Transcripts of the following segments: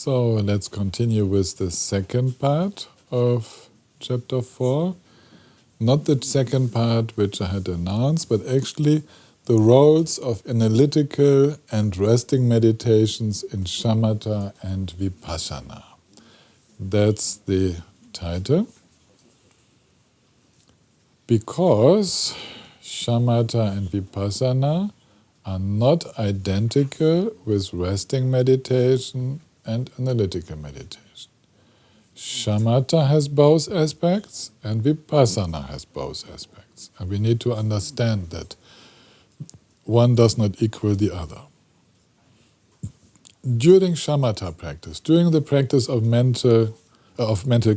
So let's continue with the second part of chapter 4. Not the second part which I had announced, but actually the roles of analytical and resting meditations in Shamatha and Vipassana. That's the title. Because Shamatha and Vipassana are not identical with resting meditation and analytical meditation. Shamatha has both aspects and Vipassana has both aspects. And we need to understand that one does not equal the other. During Shamatha practice, during the practice of mental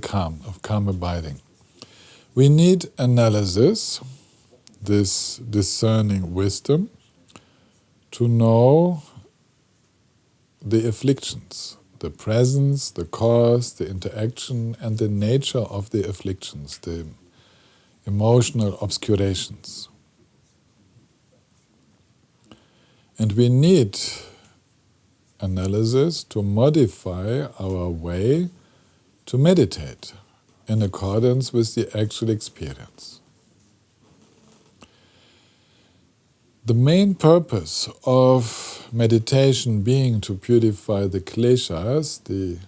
calm, of calm abiding, we need analysis, this discerning wisdom, to know the afflictions, the presence, the cause, the interaction, and the nature of the afflictions, the emotional obscurations. And we need analysis to modify our way to meditate in accordance with the actual experience. The main purpose of meditation being to purify the kleshas, the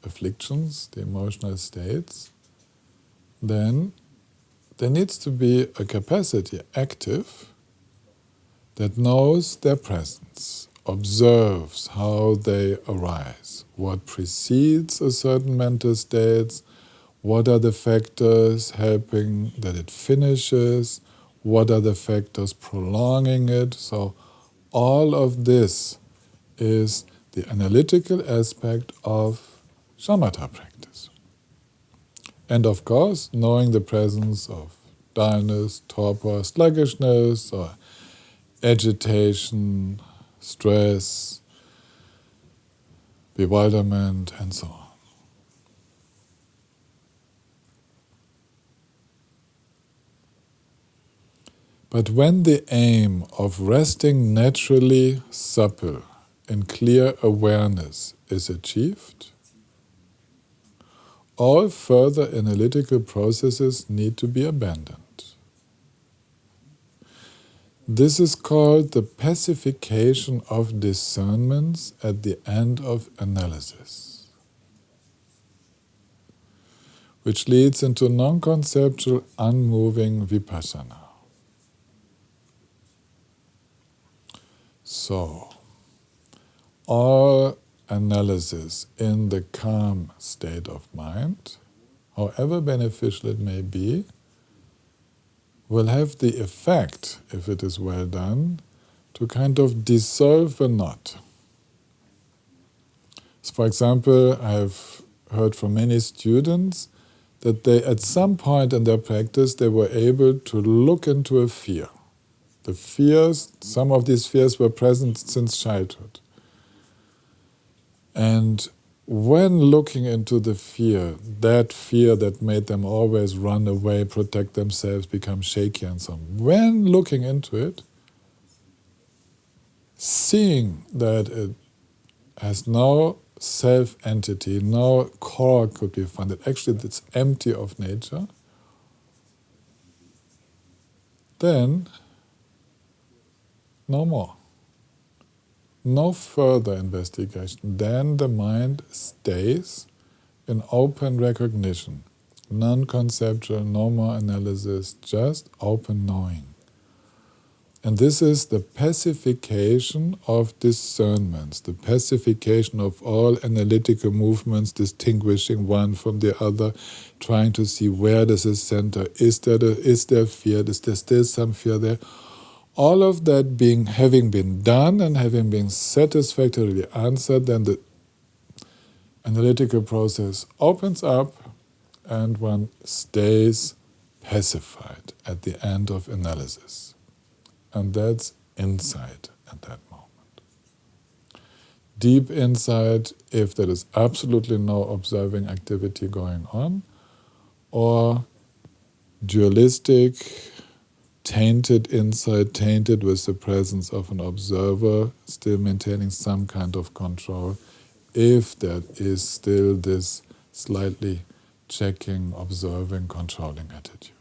afflictions, the emotional states, then there needs to be a capacity active that knows their presence, observes how they arise, what precedes a certain mental state, what are the factors helping that it finishes, what are the factors prolonging it. So all of this is the analytical aspect of Shamatha practice. And of course, knowing the presence of dullness, torpor, sluggishness, or agitation, stress, bewilderment, and so on. But when the aim of resting naturally supple in clear awareness is achieved, all further analytical processes need to be abandoned. This is called the pacification of discernments at the end of analysis, which leads into non-conceptual, unmoving Vipassana. So, all analysis in the calm state of mind, however beneficial it may be, will have the effect, if it is well done, to kind of dissolve a knot. So for example, I've heard from many students that they, at some point in their practice, they were able to look into a fear. The fears, some of these fears were present since childhood. And when looking into the fear that made them always run away, protect themselves, become shaky and so on, when looking into it, seeing that it has no self-entity, no core could be found, that actually it's empty of nature, then no more. No further investigation. Then the mind stays in open recognition, non-conceptual, no more analysis, just open knowing. And this is the pacification of discernments, the pacification of all analytical movements, distinguishing one from the other, trying to see where does it center, is there fear, is there still some fear there? All of that having been done and having been satisfactorily answered, then the analytical process opens up and one stays pacified at the end of analysis. And that's insight at that moment. Deep insight if there is absolutely no observing activity going on, or dualistic, tainted insight, tainted with the presence of an observer, still maintaining some kind of control, if there is still this slightly checking, observing, controlling attitude.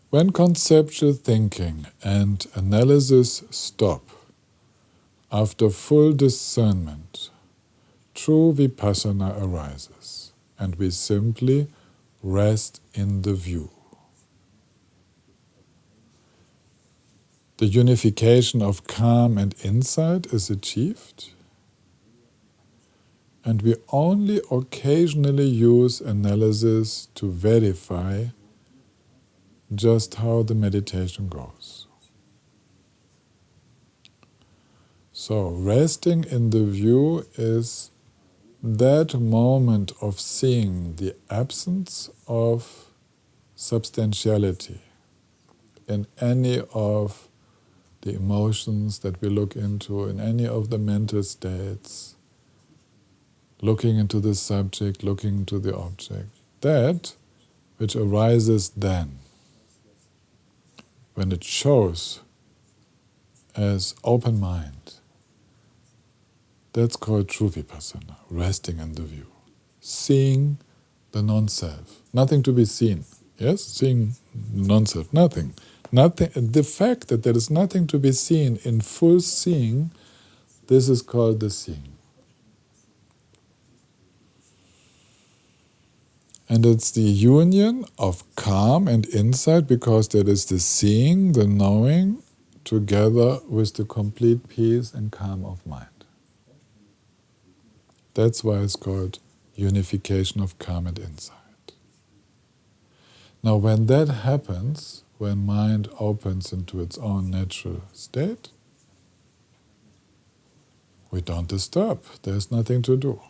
When conceptual thinking and analysis stop, after full discernment, true Vipassana arises, and we simply rest in the view. The unification of calm and insight is achieved, and we only occasionally use analysis to verify just how the meditation goes. So, resting in the view is that moment of seeing the absence of substantiality in any of the emotions that we look into, in any of the mental states, looking into the subject, looking into the object. That which arises then, when it shows as open mind, that's called true Vipassana, resting in the view. Seeing the non-self, nothing to be seen. Yes, seeing non-self, nothing. The fact that there is nothing to be seen in full seeing, this is called the seeing. And it's the union of calm and insight, because there is the seeing, the knowing, together with the complete peace and calm of mind. That's why it's called unification of calm and insight. Now, when that happens, when mind opens into its own natural state, we don't disturb. There's nothing to do.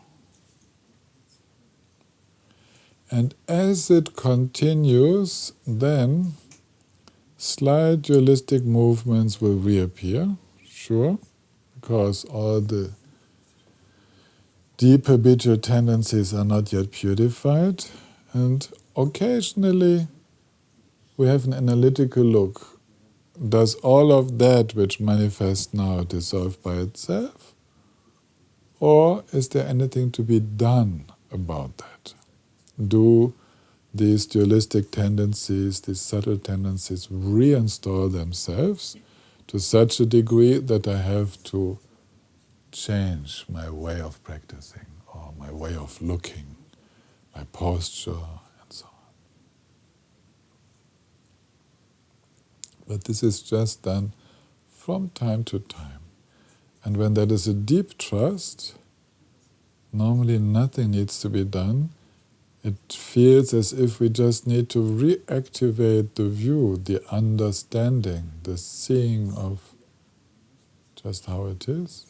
And as it continues, then slight dualistic movements will reappear, sure, because all the deep habitual tendencies are not yet purified, and occasionally we have an analytical look. Does all of that which manifests now dissolve by itself? Or is there anything to be done about that? Do these dualistic tendencies, these subtle tendencies, reinstall themselves to such a degree that I have to change my way of practicing or my way of looking, my posture, and so on? But this is just done from time to time. And when there is a deep trust, normally nothing needs to be done. It feels as if we just need to reactivate the view, the understanding, the seeing of just how it is.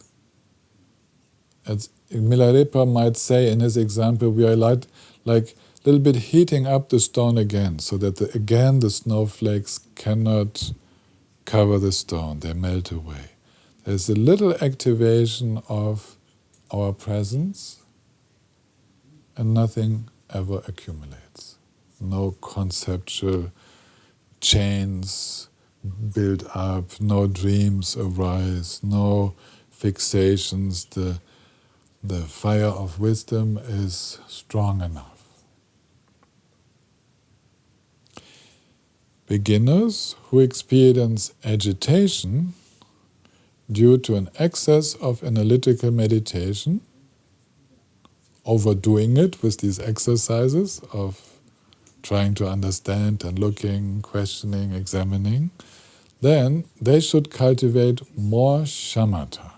As Milarepa might say in his example, we are like a little bit heating up the stone again, so that again the snowflakes cannot cover the stone, they melt away. There's a little activation of our presence, and nothing ever accumulates. No conceptual chains build up, no dreams arise, no fixations. The fire of wisdom is strong enough. Beginners who experience agitation due to an excess of analytical meditation, overdoing it with these exercises of trying to understand and looking, questioning, examining, then they should cultivate more shamatha,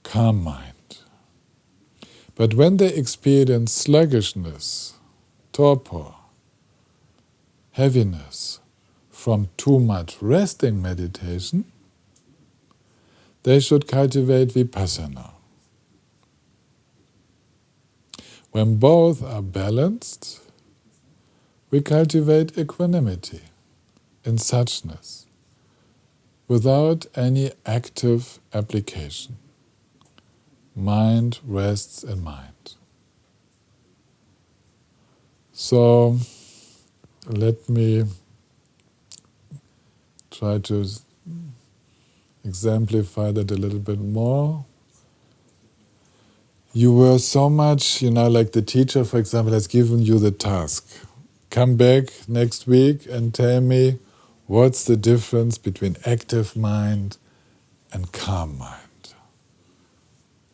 calm mind. But when they experience sluggishness, torpor, heaviness from too much resting meditation, they should cultivate vipassana. When both are balanced, we cultivate equanimity in suchness, without any active application. Mind rests in mind. So let me try to exemplify that a little bit more. You were so much, like the teacher, for example, has given you the task. Come back next week and tell me what's the difference between active mind and calm mind.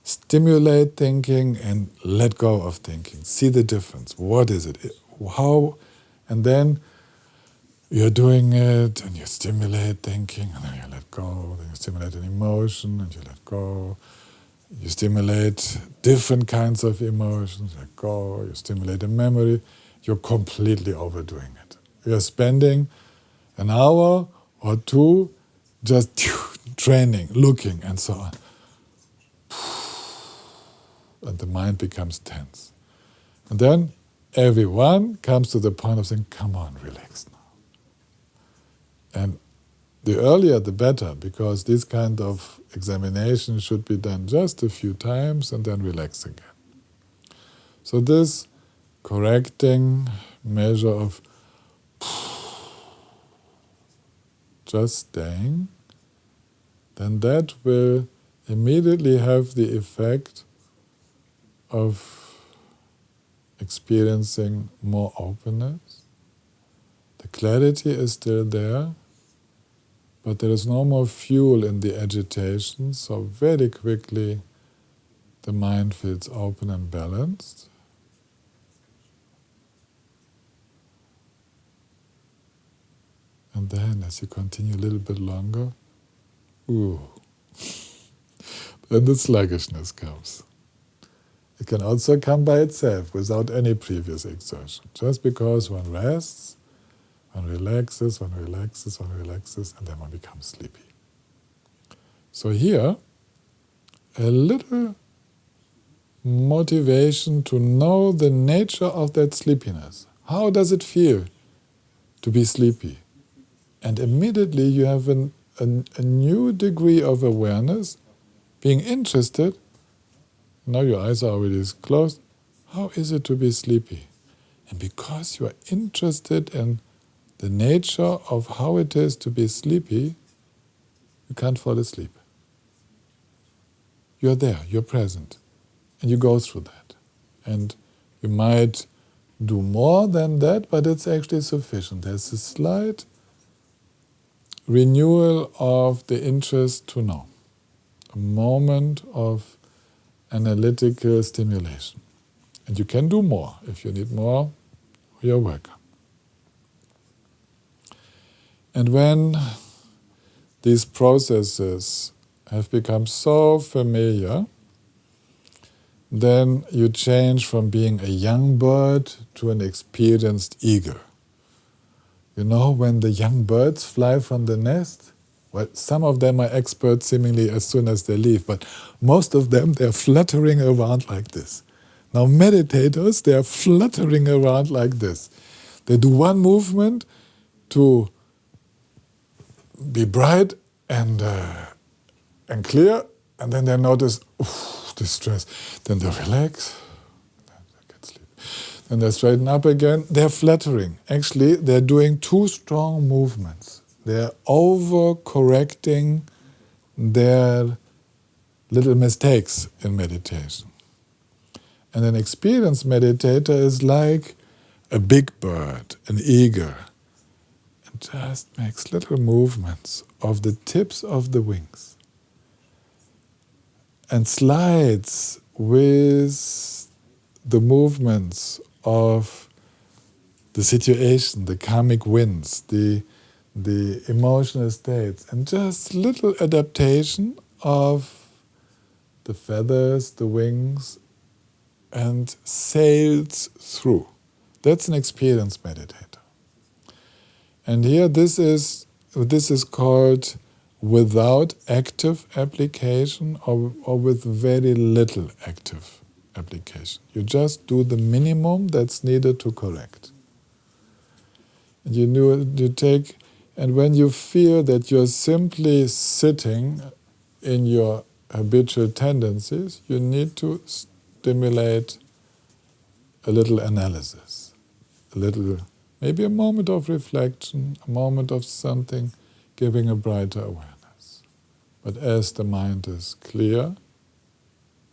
Stimulate thinking and let go of thinking. See the difference. What is it? How? And then you're doing it and you stimulate thinking and then you let go. Then you stimulate an emotion and you let go. You stimulate different kinds of emotions, let go. You stimulate a memory. You're completely overdoing it. You're spending an hour or two just training, looking, and so on. And the mind becomes tense. And then everyone comes to the point of saying, come on, relax now. And the earlier the better, because this kind of examination should be done just a few times and then relax again. So this correcting measure of just staying, then that will immediately have the effect of experiencing more openness. The clarity is still there, but there is no more fuel in the agitation, so very quickly the mind feels open and balanced. And then as you continue a little bit longer, then the sluggishness comes. It can also come by itself without any previous exertion, just because one rests, one relaxes, and then one becomes sleepy. So here, a little motivation to know the nature of that sleepiness. How does it feel to be sleepy? And immediately you have a new degree of awareness, being interested. Now your eyes are already closed. How is it to be sleepy? And because you are interested in the nature of how it is to be sleepy, you can't fall asleep. You're there, you're present, and you go through that. And you might do more than that, but it's actually sufficient. There's a slight renewal of the interest to know, a moment of analytical stimulation. And you can do more. If you need more, you're welcome. And when these processes have become so familiar, then you change from being a young bird to an experienced eagle. You know, when the young birds fly from the nest, well, some of them are experts seemingly as soon as they leave, but most of them, they're fluttering around like this. Now meditators, they're fluttering around like this. They do one movement to be bright and clear, and then they notice, distress. Then they relax, then they get sleepy. Then they straighten up again. They're fluttering. Actually, they're doing two strong movements. They're over-correcting their little mistakes in meditation. And an experienced meditator is like a big bird, an eagle, and just makes little movements of the tips of the wings and slides with the movements of the situation, the karmic winds, the emotional states, and just little adaptation of the feathers, the wings, and sails through. That's an experienced meditator. And here this is called without active application or with very little active application. You just do the minimum that's needed to correct. And you take, and when you feel that you're simply sitting in your habitual tendencies, you need to stimulate a little analysis, a little, maybe a moment of reflection, a moment of something, giving a brighter awareness. But as the mind is clear,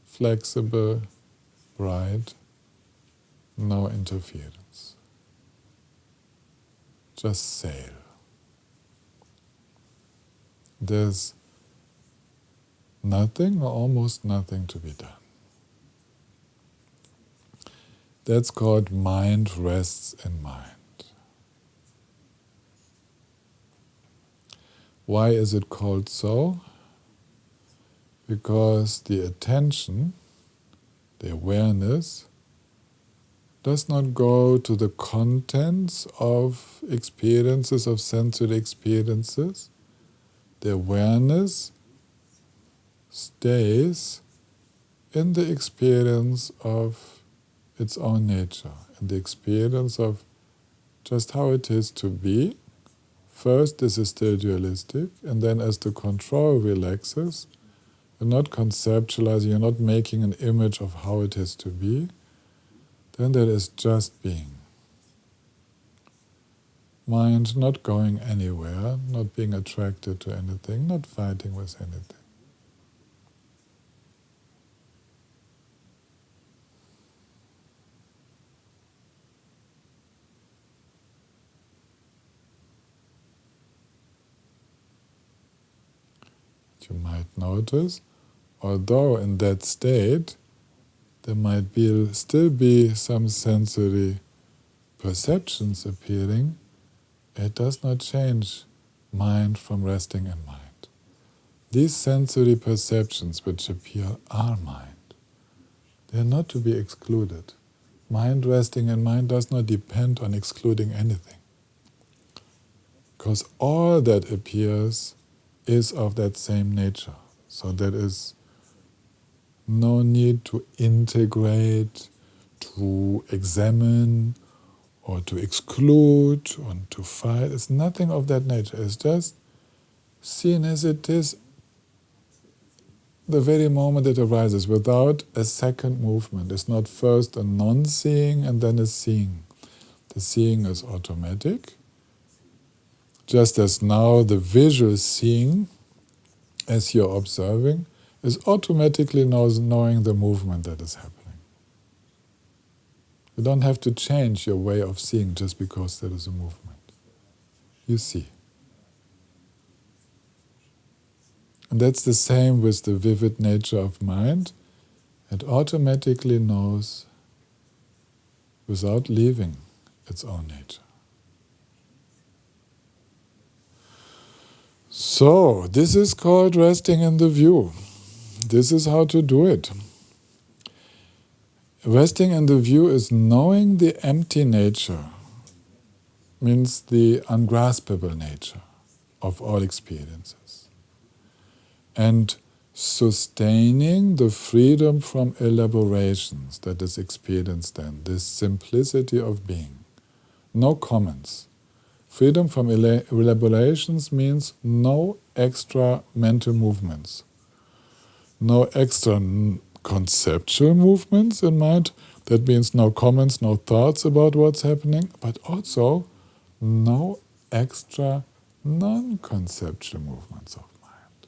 flexible, bright, no interference. Just sail. There's nothing or almost nothing to be done. That's called mind rests in mind. Why is it called so? Because the attention, the awareness, does not go to the contents of experiences, of sensory experiences. The awareness stays in the experience of its own nature, in the experience of just how it is to be. First, this is still dualistic, and then as the control relaxes, you're not conceptualizing, you're not making an image of how it is to be, then there is just being. Mind not going anywhere, not being attracted to anything, not fighting with anything. You might notice, although in that state there might still be some sensory perceptions appearing, it does not change mind from resting in mind. These sensory perceptions which appear are mind. They are not to be excluded. Mind resting in mind does not depend on excluding anything. Because all that appears is of that same nature. So there is no need to integrate, to examine, or to exclude, or to fight. It's nothing of that nature. It's just seen as it is the very moment it arises, without a second movement. It's not first a non-seeing and then a seeing. The seeing is automatic. Just as now the visual seeing, as you're observing, is automatically knowing the movement that is happening. You don't have to change your way of seeing just because there is a movement. You see. And that's the same with the vivid nature of mind. It automatically knows without leaving its own nature. So, this is called resting in the view. This is how to do it. Resting in the view is knowing the empty nature, means the ungraspable nature of all experiences, and sustaining the freedom from elaborations that is experienced then, this simplicity of being. No comments. Freedom from elaborations means no extra mental movements, no extra conceptual movements in mind. That means no comments, no thoughts about what's happening, but also no extra non-conceptual movements of mind.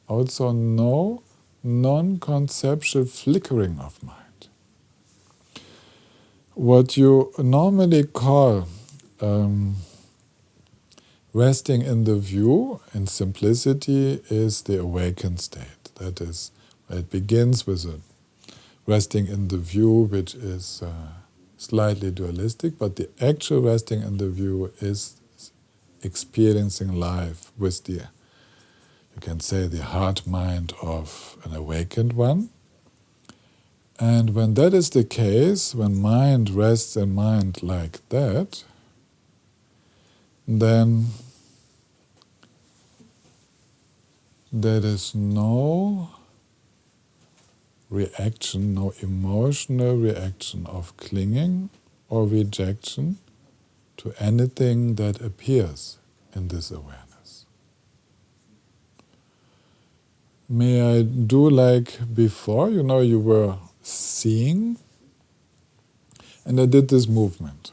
Also no non-conceptual flickering of mind. What you normally call resting in the view, in simplicity, is the awakened state. That is, it begins with a resting in the view, which is slightly dualistic, but the actual resting in the view is experiencing life with the, you can say, the heart mind of an awakened one. And when that is the case, when mind rests in mind like that, then there is no reaction, no emotional reaction of clinging or rejection to anything that appears in this awareness. May I do like before? You were seeing, and I did this movement.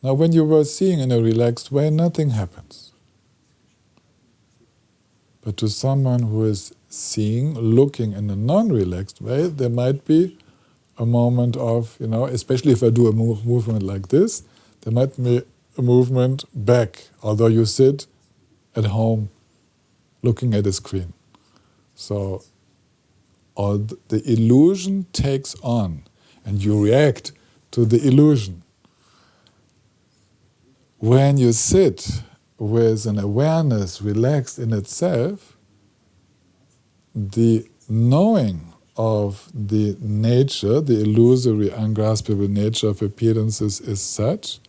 Now when you were seeing in a relaxed way, nothing happens. But to someone who is seeing, looking in a non-relaxed way, there might be a moment of, especially if I do a movement like this, there might be a movement back, although you sit at home looking at a screen. So all the illusion takes on, and you react to the illusion. When you sit with an awareness relaxed in itself, the knowing of the nature, the illusory, ungraspable nature of appearances is such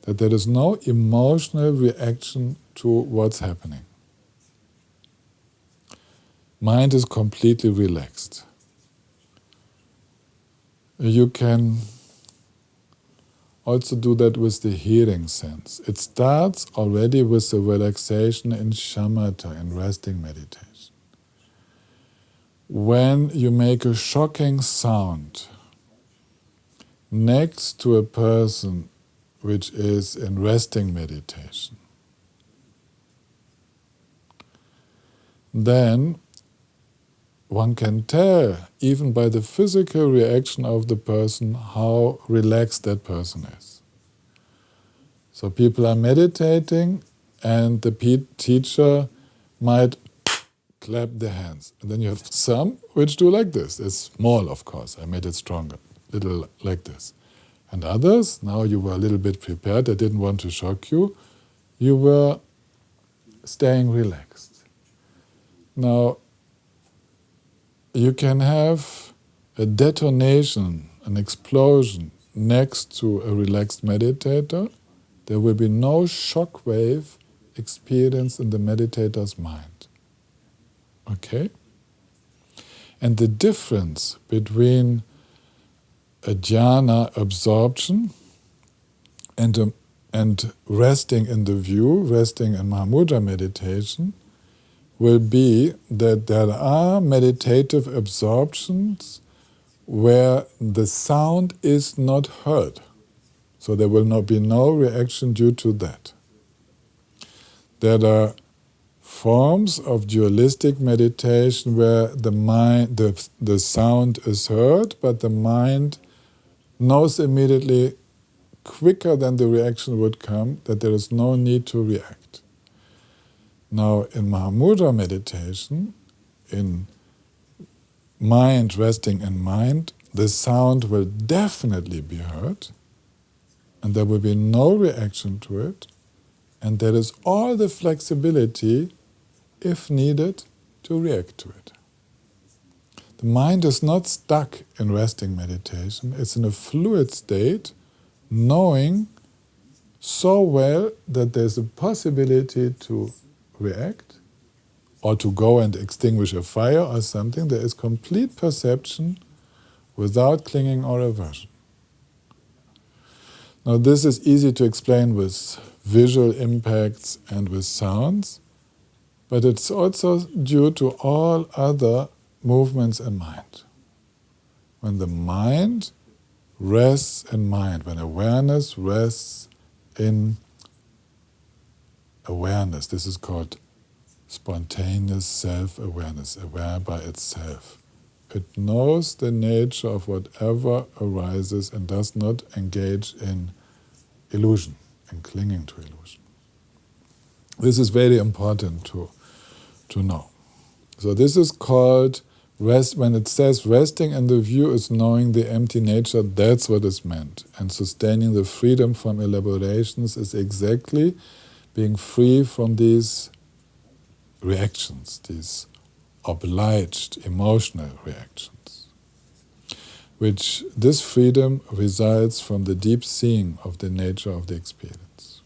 that there is no emotional reaction to what's happening. Mind is completely relaxed. You can also do that with the hearing sense. It starts already with the relaxation in Shamatha, in resting meditation. When you make a shocking sound next to a person which is in resting meditation, then one can tell, even by the physical reaction of the person, how relaxed that person is. So people are meditating and the teacher might clap their hands. And then you have some which do like this. It's small, of course. I made it stronger. Little like this. And others, now you were a little bit prepared. I didn't want to shock you. You were staying relaxed. Now, you can have a detonation, an explosion next to a relaxed meditator. There will be no shock wave experienced in the meditator's mind. Okay? And the difference between a jhana absorption and resting in the view, resting in Mahamudra meditation, will be that there are meditative absorptions where the sound is not heard. So there will not be no reaction due to that. There are forms of dualistic meditation where the mind, the sound is heard, but the mind knows immediately, quicker than the reaction would come, that there is no need to react. Now, in Mahamudra meditation, in mind resting in mind, the sound will definitely be heard, and there will be no reaction to it, and there is all the flexibility, if needed, to react to it. The mind is not stuck in resting meditation, it's in a fluid state, knowing so well that there's a possibility to react, or to go and extinguish a fire or something. There is complete perception without clinging or aversion. Now this is easy to explain with visual impacts and with sounds, but it's also due to all other movements in mind. When the mind rests in mind, when awareness rests in awareness, this is called spontaneous self-awareness, aware by itself. It knows the nature of whatever arises and does not engage in illusion and clinging to illusion. This is very important to know. So this is called rest. When it says resting in the view is knowing the empty nature, that's what is meant. And sustaining the freedom from elaborations is exactly being free from these reactions, these obliged emotional reactions, which this freedom resides from the deep seeing of the nature of the experience.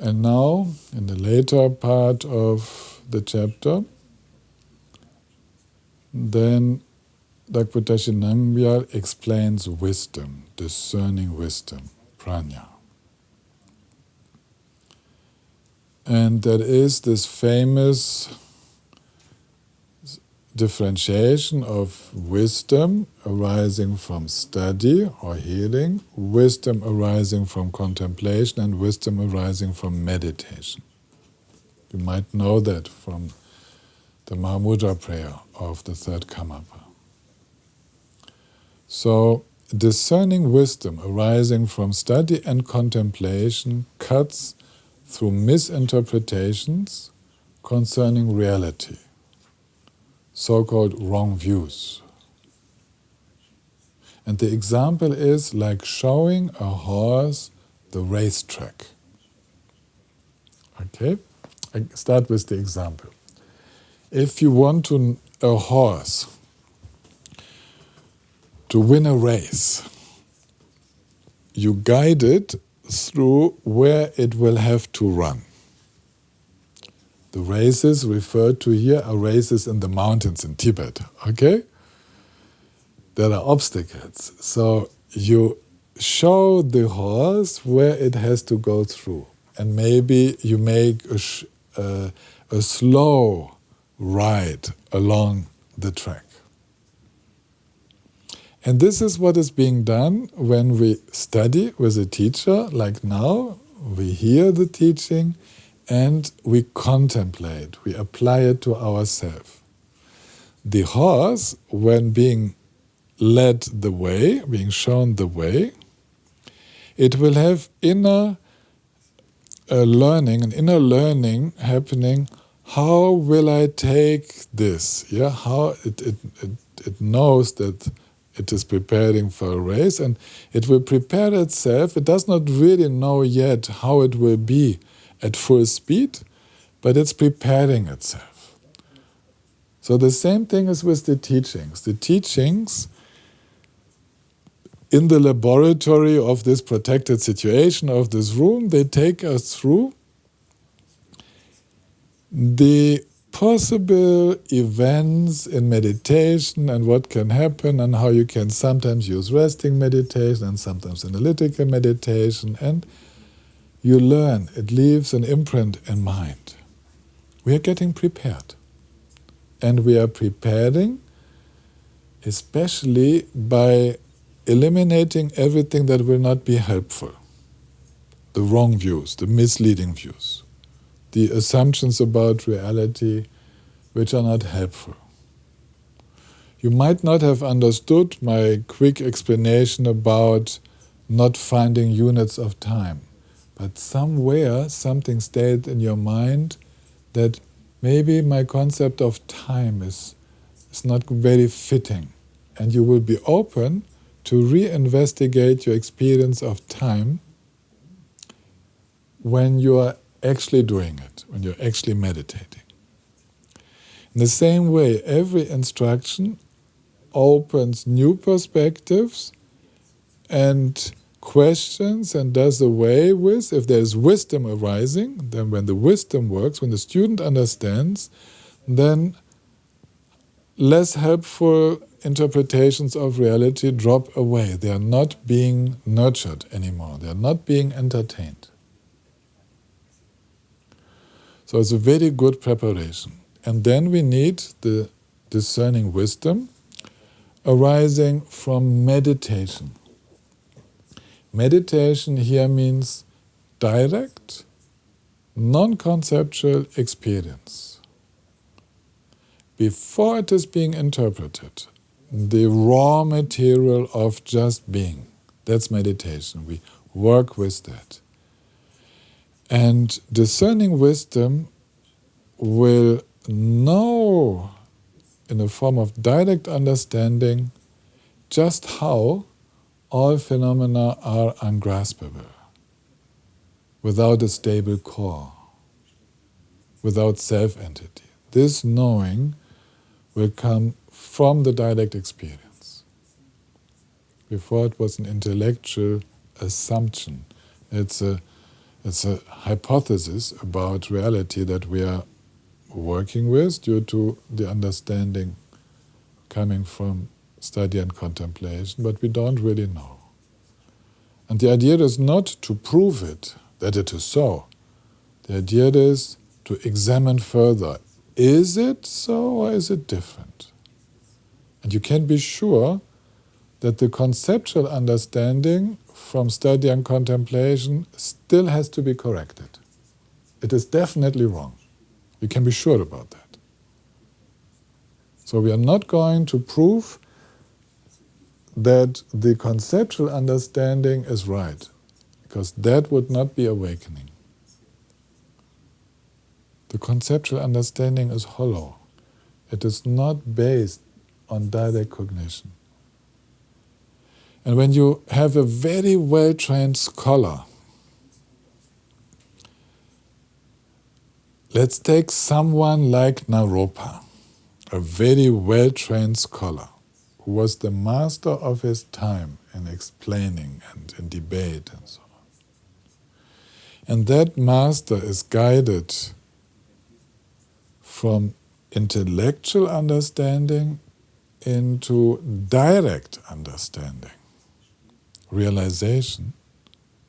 And now, in the later part of the chapter, then Dakputashi Namgyal explains wisdom, discerning wisdom, prajna. And that is this famous differentiation of wisdom arising from study or hearing, wisdom arising from contemplation, and wisdom arising from meditation. You might know that from the Mahamudra prayer of the third Karmapa. So, discerning wisdom arising from study and contemplation cuts through misinterpretations concerning reality, so-called wrong views. And the example is like showing a horse the racetrack. Okay? I start with the example. If you want a horse to win a race, you guide it through where it will have to run. The races referred to here are races in the mountains in Tibet, okay? There are obstacles. So you show the horse where it has to go through. And maybe you make a slow ride along the track. And this is what is being done when we study with a teacher, like now. We hear the teaching and we contemplate, we apply it to ourselves. The horse, when being led the way, being shown the way, it will have an inner learning happening. How will I take this? Yeah, how it knows that it is preparing for a race, and it will prepare itself. It does not really know yet how it will be at full speed, but it's preparing itself. So the same thing is with the teachings. The teachings in the laboratory of this protected situation, of this room, they take us through the possible events in meditation and what can happen and how you can sometimes use resting meditation and sometimes analytical meditation, and you learn. It leaves an imprint in mind. We are getting prepared. And we are preparing especially by eliminating everything that will not be helpful. The wrong views, the misleading views, the assumptions about reality which are not helpful. You might not have understood my quick explanation about not finding units of time, but somewhere something stayed in your mind that maybe my concept of time is not very fitting, and you will be open to reinvestigate your experience of time when you are actually doing it, when you're actually meditating. In the same way, every instruction opens new perspectives and questions and does away with, if there is wisdom arising, then when the wisdom works, when the student understands, then less helpful interpretations of reality drop away. They are not being nurtured anymore. They are not being entertained. So it's a very good preparation. And then we need the discerning wisdom arising from meditation. Meditation here means direct, non-conceptual experience. Before it is being interpreted, the raw material of just being, that's meditation. We work with that. And discerning wisdom will know in a form of direct understanding just how all phenomena are ungraspable, without a stable core, without self-entity. This knowing will come from the direct experience. Before it was an intellectual assumption. It's a hypothesis about reality that we are working with due to the understanding coming from study and contemplation, but we don't really know. And the idea is not to prove it, that it is so. The idea is to examine further. is it so or is it different? And you can be sure that the conceptual understanding from study and contemplation still has to be corrected. It is definitely wrong. You can be sure about that. So we are not going to prove that the conceptual understanding is right, because that would not be awakening. The conceptual understanding is hollow. It is not based on direct cognition. And when you have a very well-trained scholar, let's take someone like Naropa, a very well-trained scholar, who was the master of his time in explaining and in debate and so on. And that master is guided from intellectual understanding into direct understanding, realization.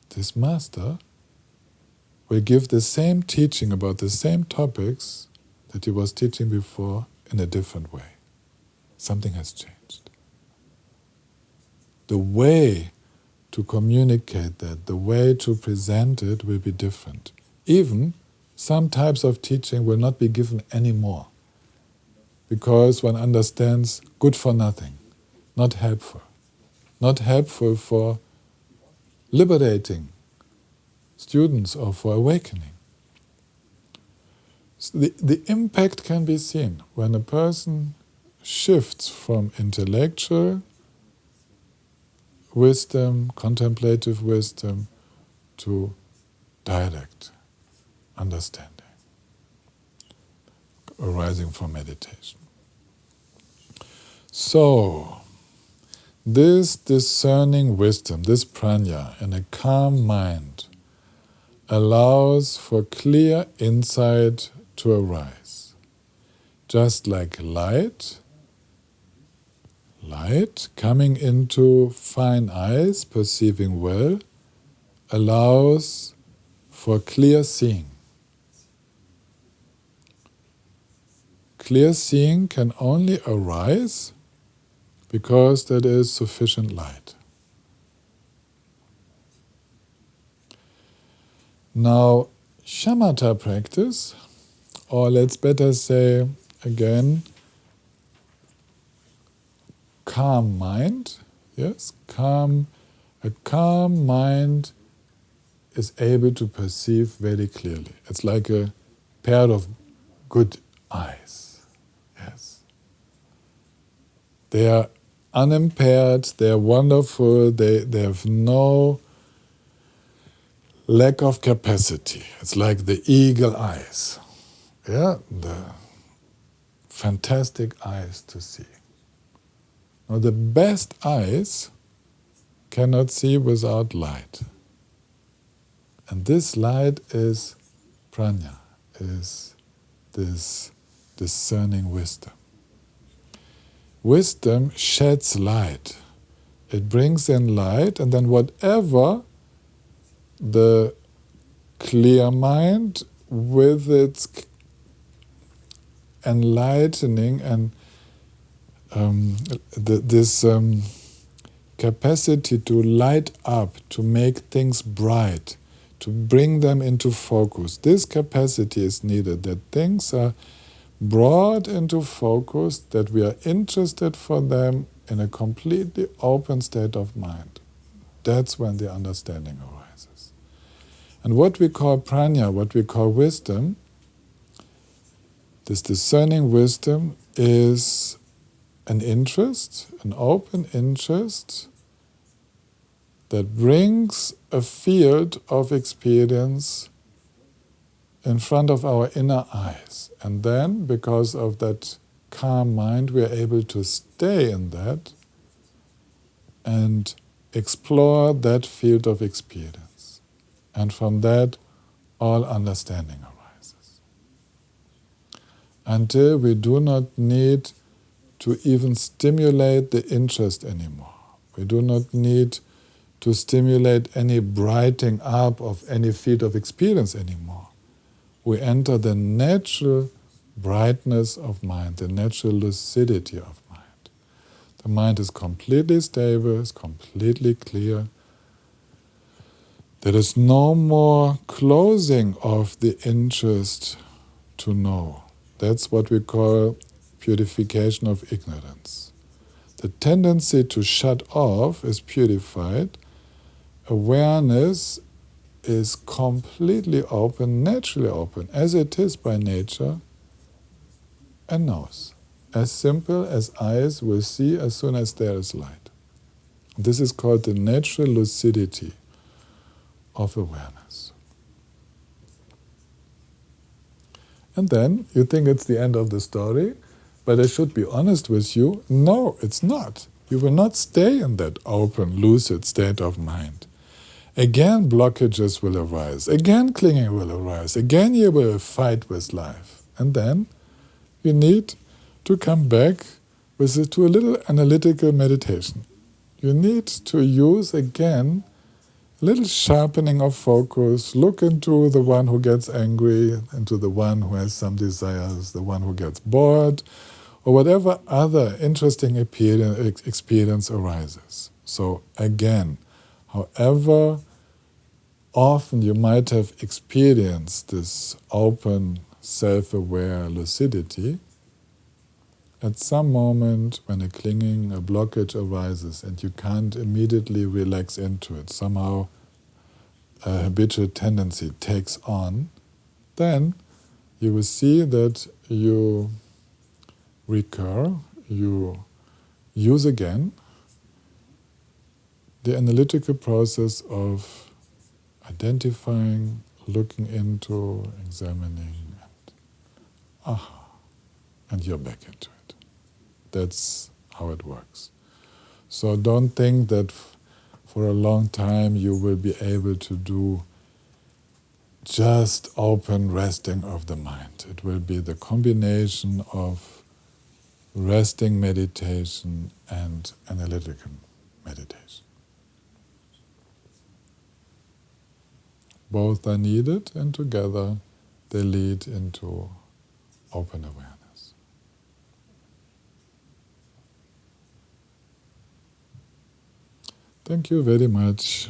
This master will give the same teaching about the same topics that he was teaching before in a different way. Something has changed. The way to communicate that, the way to present it will be different. Even some types of teaching will not be given anymore, because one understands good for nothing, not helpful. Not helpful for liberating students or for awakening. So the impact can be seen when a person shifts from intellectual wisdom, contemplative wisdom, to direct understanding arising from meditation. So, this discerning wisdom, this prajna, in a calm mind, allows for clear insight to arise. Just like light coming into fine eyes, perceiving well, allows for clear seeing. Clear seeing can only arise because there is sufficient light. Now, shamatha practice, or let's better say again, calm mind, yes, a calm mind is able to perceive very clearly. It's like a pair of good eyes, yes. They are unimpaired, they are wonderful, they have no lack of capacity. It's like the eagle eyes, yeah, the fantastic eyes to see. Now the best eyes cannot see without light. And this light is prajna, is this discerning wisdom. Wisdom sheds light. It brings in light, and then whatever the clear mind with its enlightening and this capacity to light up, to make things bright, to bring them into focus. This capacity is needed, that things are brought into focus, that we are interested for them in a completely open state of mind. That's when the understanding arises. And what we call prajna, what we call wisdom, this discerning wisdom is an interest, an open interest that brings a field of experience in front of our inner eyes. And then, because of that calm mind, we are able to stay in that and explore that field of experience. And from that, all understanding arises. Until we do not need to even stimulate the interest anymore. We do not need to stimulate any brightening up of any field of experience anymore. We enter the natural brightness of mind, the natural lucidity of mind. The mind is completely stable, is completely clear. There is no more closing of the interest to know. That's what we call purification of ignorance. The tendency to shut off is purified. Awareness is completely open, naturally open, as it is by nature, and knows. As simple as eyes will see as soon as there is light. This is called the natural lucidity of awareness. And then you think it's the end of the story, but I should be honest with you, no, it's not. You will not stay in that open, lucid state of mind. Again, blockages will arise. Again, clinging will arise. Again, you will fight with life. And then you need to come back to a little analytical meditation. You need to use again a little sharpening of focus. Look into the one who gets angry, into the one who has some desires, the one who gets bored, or whatever other interesting experience arises. So again, however often you might have experienced this open, self-aware lucidity, at some moment when a clinging, a blockage arises and you can't immediately relax into it, somehow a habitual tendency takes on, then you will see that you recur, you use again the analytical process of identifying, looking into, examining, and you're back into it. That's how it works. So don't think that for a long time you will be able to do just open resting of the mind. It will be the combination of resting meditation and analytical meditation. Both are needed, and together they lead into open awareness. Thank you very much.